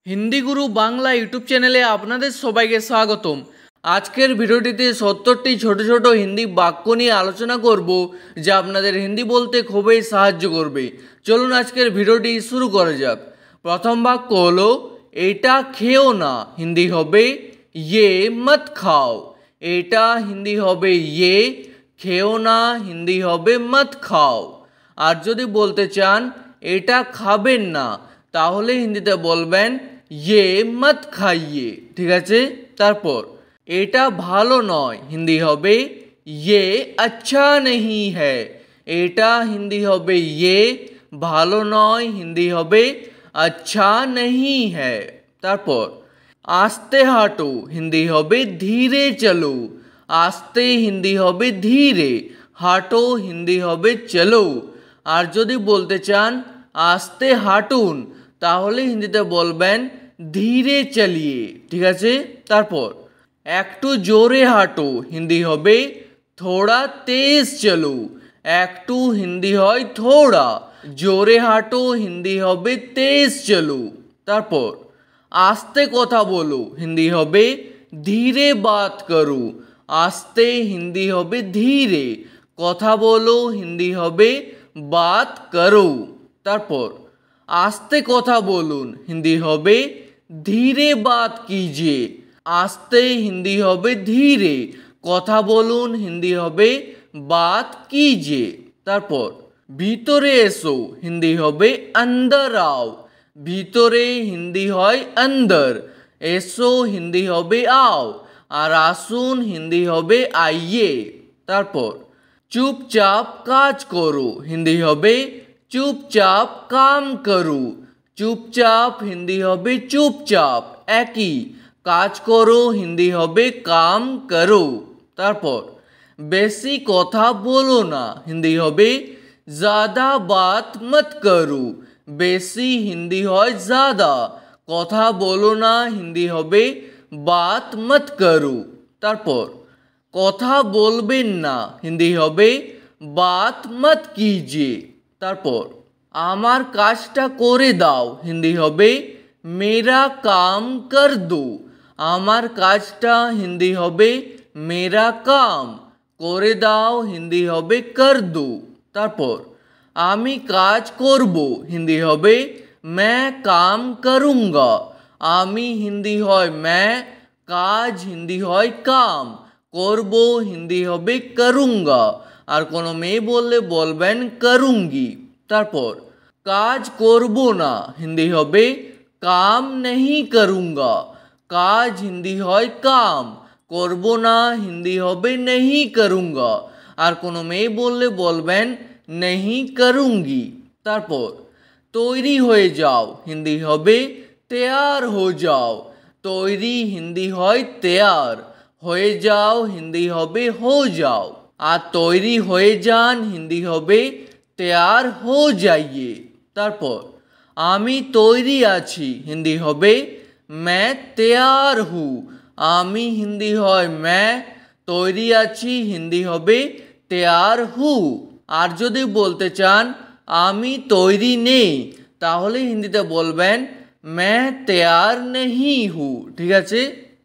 হিন্দি গুরু Bangla YouTube চ্যানেলে আপনাদের সবাইকে স্বাগতম। আজকের ভিডিওটিতে 70টি ছোট ছোট হিন্দি বাক্য নিয়ে আলোচনা করব, যা আপনাদের হিন্দি বলতে খুবই সাহায্য করবে। চলুন আজকের ভিডিওটি শুরু করা যাক। প্রথম বাক্য হলো এটা খেও না, হিন্দি হবে ইয়ে মত খাও। এটা হিন্দি হবে ইয়ে, খেও না হিন্দি হবে মত খাও। আর যদি বলতে চান এটা খাবেন না, তাহলে হিন্দিতে বলবেন ইয়ে মত খাইয়ে। ঠিক আছে। তারপর এটা ভালো নয়, হিন্দি হবে ইয়ে আচ্ছা নেহি হ্যায়। এটা হিন্দি হবে ইয়ে, ভালো নয় হিন্দি হবে আচ্ছা নেহি হ্যায়। তারপর আস্তে হাঁটো, হিন্দি হবে ধীরে চলো। আস্তে হিন্দি হবে ধীরে, হাঁটো হিন্দি হবে চলো। আর যদি বলতে চান আস্তে হাঁটুন, তাহলে হিন্দিতে বলবেন ধীরে চালিয়ে। ঠিক আছে। তারপর একটু জোরে হাঁটো, হিন্দি হবে থোড়া তেজ চলো। একটু হিন্দি হয় থোড়া, জোরে হাঁটো হিন্দি হবে তেজ চলো। তারপর আস্তে কথা বলো, হিন্দি হবে ধীরে বাত করো। আস্তে হিন্দি হবে ধীরে, কথা বলো হিন্দি হবে বাত করো। তারপর আস্তে কথা বলুন, হিন্দি হবে ধীরে বাত কিজিয়ে। আস্তে হিন্দি হবে ধীরে, কথা বলুন হিন্দি হবে বাত কিজিয়ে। তারপর ভিতরে এসো, হিন্দি হবে অন্দর আও। ভিতরে হিন্দি হয় অন্দর, এসো হিন্দি হবে আও, আর আসুন হিন্দি হবে আইয়ে। তারপর চুপচাপ কাজ করো, হিন্দি হবে চুপচাপ কাম করো। চুপচাপ হিন্দি হবে চুপচাপ একই, কাজ করো হিন্দি হবে কাম করো। তারপর বেশি কথা বলো না, হিন্দি হবে ज़्यादा बात मत करो। বেশি হিন্দি হয় ज़्यादा, কথা বলো না হিন্দি হবে বাত মত করো। তারপর কথা বলবেন না, হিন্দি হবে বাত মত কিজিয়ে। তারপর আমার কাজটা করে দাও, হিন্দি হবে মেরা কাম কর দো। আমার কাজটা হিন্দি হবে মেরা কাম, করে দাও হিন্দি হবে কর দো। তারপর আমি কাজ করব, হিন্দি হবে मैं काम करूँगा। আমি হিন্দি হয় मैं, কাজ হিন্দি হয় কাম, করব হিন্দি হবে করুঙ্গা। আর কোনো মেয়ে বললে বলবেন করুঙ্গি। তারপর কাজ করব না, হিন্দি হবে কাম নেহি করুঙ্গা। কাজ হিন্দি হয় কাম, করব না হিন্দি হবে নেহি করুঙ্গা। আর কোনো মেয়ে বললে বলবেন নেহি করুঙ্গি। তারপর তৈরি হয়ে যাও, হিন্দি হবে তৈয়ার হো যাও। তৈরি হিন্দি হয় তৈয়ার, হয়ে যাও হিন্দি হবে হো যাও। আর তৈরি হয়ে যান হিন্দি হবে তৈয়ার হো যাইয়ে। তারপর আমি তৈরি আছি, হিন্দি হবে मैं तैयार हूँ। আমি হিন্দি হয় मैं, তৈরি আছি হিন্দি হবে তৈয়ার হু। আর যদি বলতে চান আমি তৈরি নেই, তাহলে হিন্দিতে বলবেন मैं तैयार नहीं हूँ। ঠিক আছে।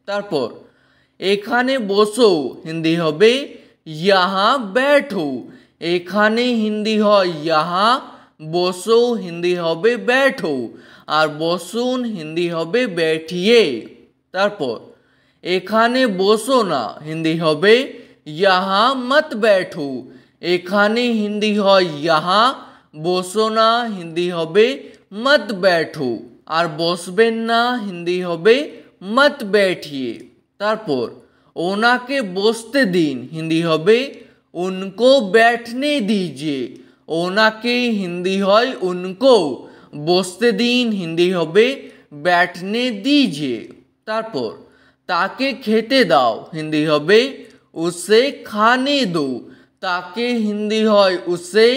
তারপর এখানে বসো, হিন্দি হবে यहाँ बैठो। এখানে হিন্দি হয় यहाँ, বসো হিন্দি হবে बैठो, আর বসুন হিন্দি হবে बैठिए। তারপর এখানে বসো না, হিন্দি হবে यहाँ मत बैठो। এখানে হিন্দি হয় यहाँ, বসো না হিন্দি হবে मत बैठो, আর বসবেন না হিন্দি হবে मत बैठिए। তারপর ওনাকে বসতে দিন, হিন্দি হবে उनको बैठने दीजिए। ওনাকে হিন্দি হয় उनको, বসতে দিন হিন্দি হবে बैठने दीजिए। তারপর তাকে খেতে দাও, হিন্দি হবে उसे खाने दो। তাকে হিন্দি হয় उसे,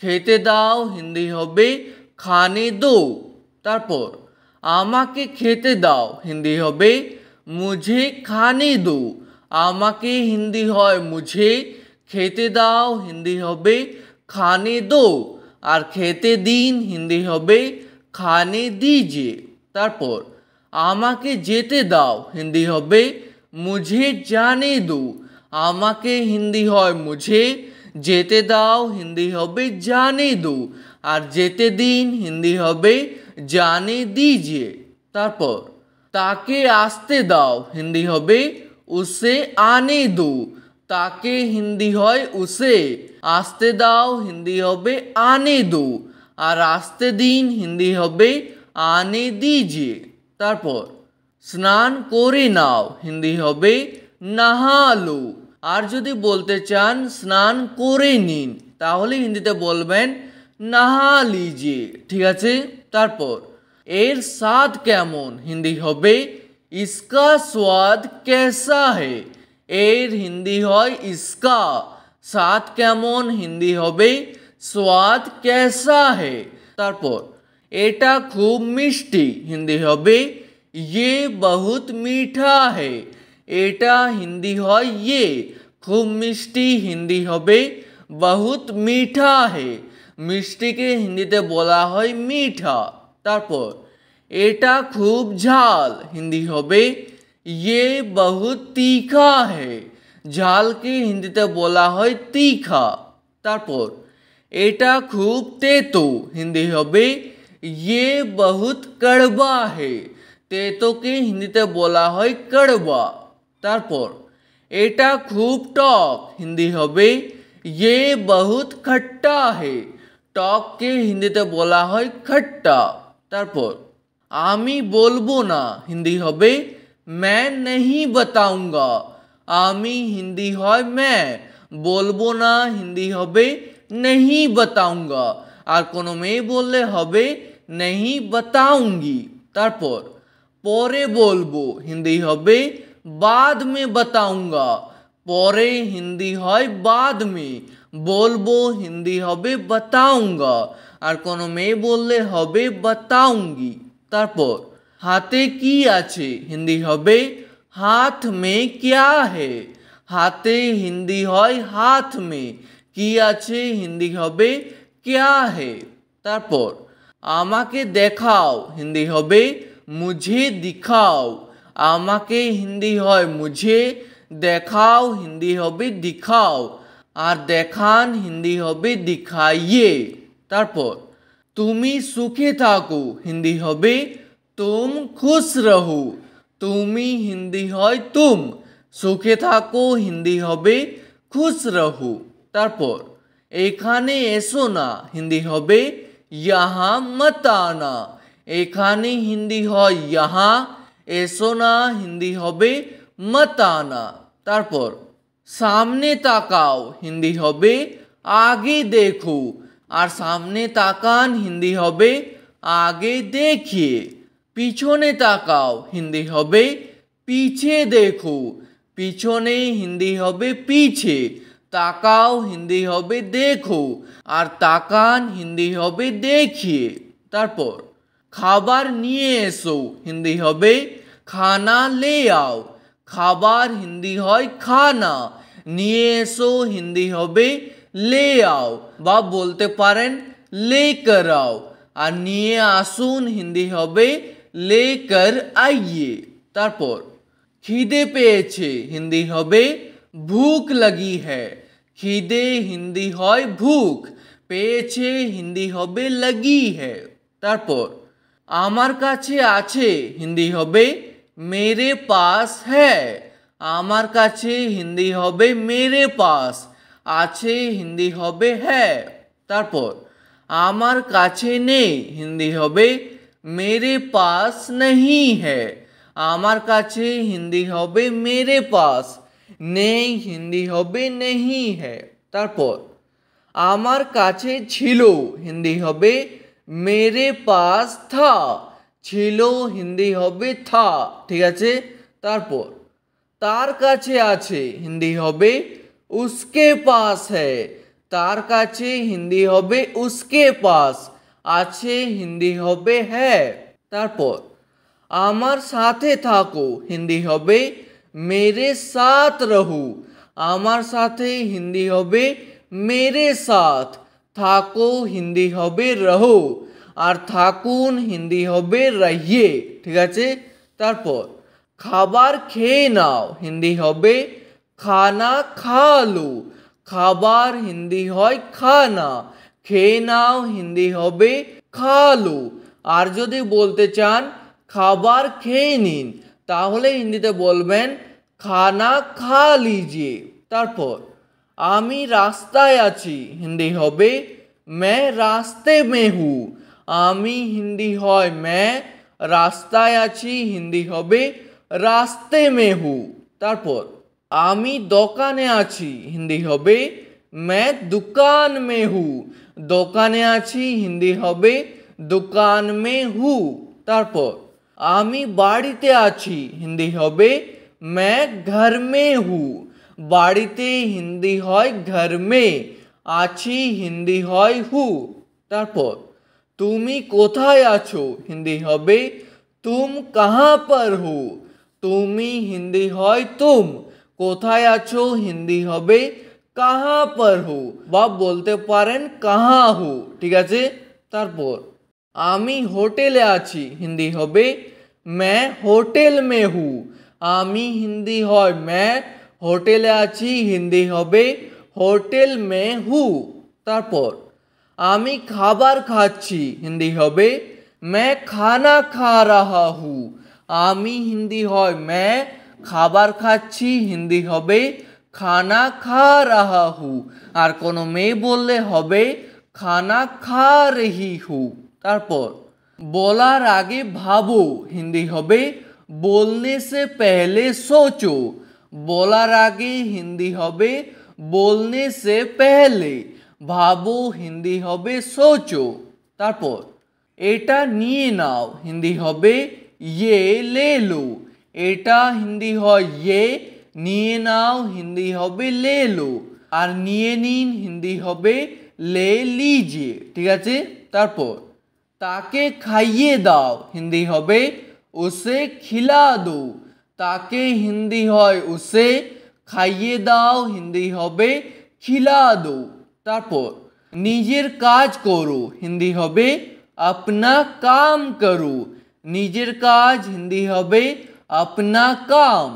খেতে দাও হিন্দি হবে খানে দো। তারপর আমাকে খেতে দাও, হিন্দি হবে মুঝে খানে দো। আমাকে হিন্দি হয় মুঝে, খেতে দাও হিন্দি হবে খানে দো, আর খেতে দিন হিন্দি হবে খানে দিজিয়ে। তারপর আমাকে যেতে দাও হিন্দি হবে মুঝে জানে দো। আমাকে হিন্দি হয় মুঝে, যেতে দাও হিন্দি হবে জানে দো, আর যেতে দিন হিন্দি হবে জানে দিজিয়ে। তারপর তাকে আসতে দাও হিন্দি হবে উসে আনে দো। তাকে হিন্দি হয় উসে, আসতে দাও হিন্দি হবে আনে দো, আর আসতে দিন হিন্দি হবে আনে দিজিয়ে। তারপর স্নান করে নাও হিন্দি হবে নাহালো। আর যদি বলতে চান স্নান করে নিন তাহলে হিন্দিতে বলবেন নাহা লিজিয়ে। ঠিক আছে। তারপর এর স্বাদ কেমন হিন্দি হবে ইসকা স্বাদ কেসা হে। এর হিন্দি হয় ইসকা, স্বাদ কেমন হিন্দি হবে স্বাদ কেসা হে। তারপর এটা খুব মিষ্টি হিন্দি হবে ইয়ে বহুত মিঠা হে। এটা হিন্দি হয় ইয়ে, খুব মিষ্টি হিন্দি হবে বহুত মিঠা হে। মিষ্টিকে হিন্দিতে বলা হয় মিঠা। তারপর এটা খুব ঝাল হিন্দি হবে ইয়ে বহুত তিখা হে। ঝালকে হিন্দিতে বলা হয় তিখা। তারপর এটা খুব তেতো হিন্দি হবে ইয়ে বহুত কড়বা হে। তেতোকে হিন্দিতে বলা হয় কড়বা। তারপর এটা খুব টক হিন্দি হবে ইয়ে বহুত খট্টা হে। টককে হিন্দিতে বলা হয় খট্টা। তারপর আমি বলবো না হিন্দি হবে मैं नहीं बताऊंगा। আমি হিন্দি হয় मैं, বলবো না হিন্দি হবে नहीं बताऊंगा, আর কোনো মেয়ে বললে হবে नहीं बताऊंगी। তারপর পরে বলবো হিন্দি হবে बाद में बताऊंगा। পরে হিন্দি হয় बाद में, বলবো হিন্দি হবে बताऊंगा, আর কোনো মেয়ে বললে হবে बताऊंगी। তারপর হাতে কি আছে হিন্দি হবে হাত মে ক্যা হে। হাতে হিন্দি হয় হাত মে, কি আছে হিন্দি হবে ক্যা হে। তারপর আমাকে দেখাও হিন্দি হবে মুঝে দিখাও। আমাকে হিন্দি হয় মুঝে, দেখাও হিন্দি হবে দিখাও, আর দেখান হিন্দি হবে দিখাইয়ে। তারপর তুমি সুখে থাকো হিন্দি হবে তুম খুশ রহো। তুমি হিন্দি হয় তুম, সুখে থাকো হিন্দি হবে খুশ রহো। তারপর এখানে এসো না হিন্দি হবে ইহা মত আনা। এখানে হিন্দি হয় ইহা, এসো না হিন্দি হবে মত আনা। তারপর সামনে তাকাও হিন্দি হবে আগে দেখো, আর সামনে তাকান হিন্দি হবে আগে দেখিয়ে। পিছনে তাকাও হিন্দি হবে পিছে দেখো, পিছনে হিন্দি হবে পিছে, তাকাও হিন্দি হবে দেখো, আর তাকান হিন্দি হবে দেখিয়ে। তারপর খাবার নিয়ে এসো হিন্দি হবে খানা লে আও। খাবার হিন্দি হয় খানা, নিয়ে এসো হিন্দি হবে লে আও, বা বলতে পারেন লেকর আও, আর নিয়ে আসুন হিন্দি হবে লেকর আইয়ে। তারপর খিদে পেয়েছে হিন্দি হবে ভুক লাগি হ্যায়। খিদে হিন্দি হয় ভুক, পেয়েছে হিন্দি হবে লাগি হ্যায়। তারপর আমার কাছে আছে হিন্দি হবে মেরে পাস হ্যায়। আমার কাছে হিন্দি হবে মেরে পাস, আছে হিন্দি হবে হ্যায়। তারপর আমার কাছে নেই হিন্দি হবে মেরে পাস नहीं है। আমার কাছে হিন্দি হবে মেরে পাস, নেই হিন্দি হবে नहीं है। তারপর আমার কাছে ছিল হিন্দি হবে মেরে পাস থা। ছিল হিন্দি হবে থা। ঠিক আছে। তারপর তার কাছে আছে হিন্দি হবে উসকে পাস है। তার কাছে হিন্দি হবে উসকে পাস, আছে হিন্দি হবে হ্যায়। তারপর আমার সাথে থাকো হিন্দি হবে মেরে সাথ রহো। আমার সাথে হিন্দি হবে মেরে সাথ, থাকো হিন্দি হবে রহো, আর থাকুন হিন্দি হবে রহিয়ে। ঠিক আছে। তারপর খাবার খেয়ে নাও হিন্দি হবে খানা খা লো। খাবার হিন্দি হয় খানা, খেয়ে নাও হিন্দি হবে খা লো। আর যদি বলতে চান খাবার খেয়ে নিন তাহলে হিন্দিতে বলবেন খানা খা লিজিয়ে। তারপর আমি রাস্তায় আছি হিন্দি হবে मैं रास्ते में हूँ। আমি হিন্দি হয় मैं, রাস্তায় আছি হিন্দি হবে রাস্তে में हूँ। তারপর আমি দোকানে আছি হিন্দি হবে मैं दुकान में हूँ। দোকানে আছি হিন্দি হবে दुकान में हूँ। তারপর আমি বাড়িতে আছি হিন্দি হবে मैं घर में हूँ। বাড়িতে হিন্দি হয় घर में, আছি হিন্দি হয় হু। তারপর তুমি কোথায় আছো হিন্দি হবে तुम कहाँ पर हो। তুমি হিন্দি হয় तुम, কোথায় আছো হিন্দি হবে कहाँ पर हो বা বলতে পারেন कहाँ हो, ঠিক আছে। তারপর আমি হোটেলে আছি হিন্দি হবে मैं होटल में हूँ। আমি হিন্দি হয় मैं, হোটেলে আছি হিন্দি হবে হোটেল মে হু। তারপর আমি খাবার খাচ্ছি হিন্দি হবে मैं खाना खा रहा हूँ। আমি হিন্দি হয় मैं, খাবার খাচ্ছি হিন্দি হবে খানা খা রাহা হু। আর কোনো মেয়ে বললে হবে খানা খা রহি হু। তারপর বলার আগে ভাবো হিন্দি হবে बोलने से पहले सोचो। বলার আগে হিন্দি হবে बोलने से पहले, ভাবো হিন্দি হবে सोचो। তারপর এটা নিয়ে নাও হিন্দি হবে ये ले लो। এটা হিন্দি হয় ये, নিয়ে নাও হিন্দি হবে ले लो। আর নিয়ে নিন হিন্দি হবে ले लीजिए, ঠিক আছে। তারপর তাকে খাইয়ে দাও হিন্দি হবে उसे खिला दो। তাকে হিন্দি হয় उसे, খাইয়ে দাও হিন্দি হবে খিলা দো। তারপর নিজের কাজ করো হিন্দি হবে अपना काम करो। নিজের কাজ হিন্দি হবে अपना काम,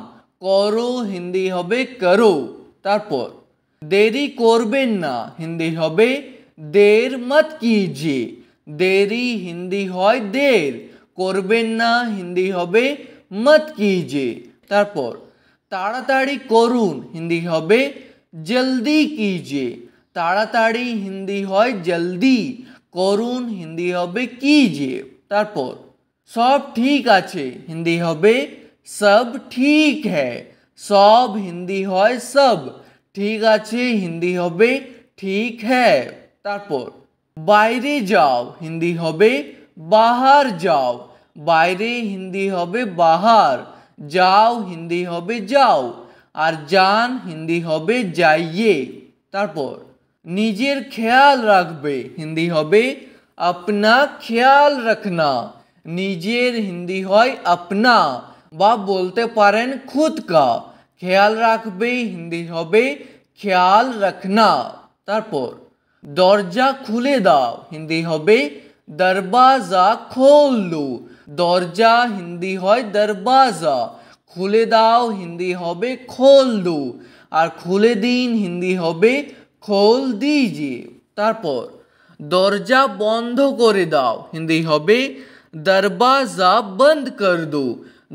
করো হিন্দি হবে করো। তারপর দেরি করবেন না হিন্দি হবে देर मत कीजिए। দেরি হিন্দি হয় देर, করবেন না হিন্দি হবে मत कीजिए। তারপর তাড়াতাড়ি করুন হিন্দি হবে जल्दी कीजिए। তাড়াতাড়ি হিন্দি হয় जल्दी, করুন হিন্দি হবে कीजिए। তারপর সব ঠিক আছে হিন্দি হবে सब ठीक है। সব হিন্দি হয় सब, ঠিক আছে হিন্দি হবে ঠিক है। তারপর বাইরে যাও হিন্দি হবে বাহার যাও। বাইরে হিন্দি হবে বাহার, যাও হিন্দি হবে যাও। আর যান হিন্দি হবে যাইয়ে। তারপর নিজের খেয়াল রাখবে হিন্দি হবে अपना ख्याल रखना। নিজের হিন্দি হয় अपना বা বলতে পারেন खुद का। খেয়াল রাখবে হিন্দি হবে ख्याल रखना। তারপর দরজা খুলে দাও হিন্দি হবে दरवाजा खोल दो। দরজা হিন্দি হয় दरवाजा, খুলে দাও হিন্দি হবে खोल दो। আর খুলে দিন হিন্দি হবে खोल दीजिए। তারপর দরজা বন্ধ করে দাও হিন্দি হবে दरवाजा बंद कर दो।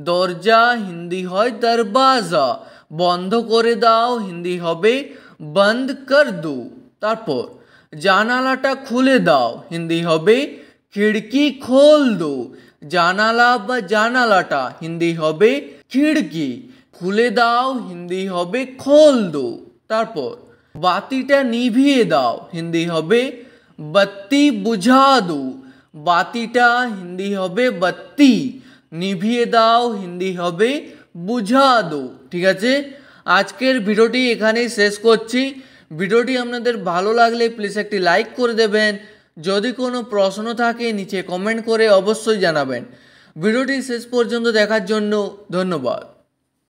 দরজা হিন্দি হয় दरवाजा, বন্ধ করে দাও হিন্দি হবে बंद कर दो। তারপর জানালাটা খুলে দাও হিন্দি হবে खिड़की खोल दो। জানালা বা জানালাটা হিন্দি হবে খিড়কি, খুলে দাও হিন্দি হবে खोल दो। তারপর বাতিটা নিভিয়ে দাও হিন্দি হবে बत्ती बुझा दो। বাতিটা হিন্দি হবে बत्ती, নিভিয়ে দাও হিন্দি হবে বুঝা দো, ঠিক আছে। আজকের ভিডিওটি এখানেই শেষ করছি। ভিডিওটি আপনাদের ভালো লাগলে প্লিজ একটি লাইক করে দেবেন। যদি কোনো প্রশ্ন থাকে নিচে কমেন্ট করে অবশ্যই জানাবেন। ভিডিওটি শেষ পর্যন্ত দেখার জন্য ধন্যবাদ।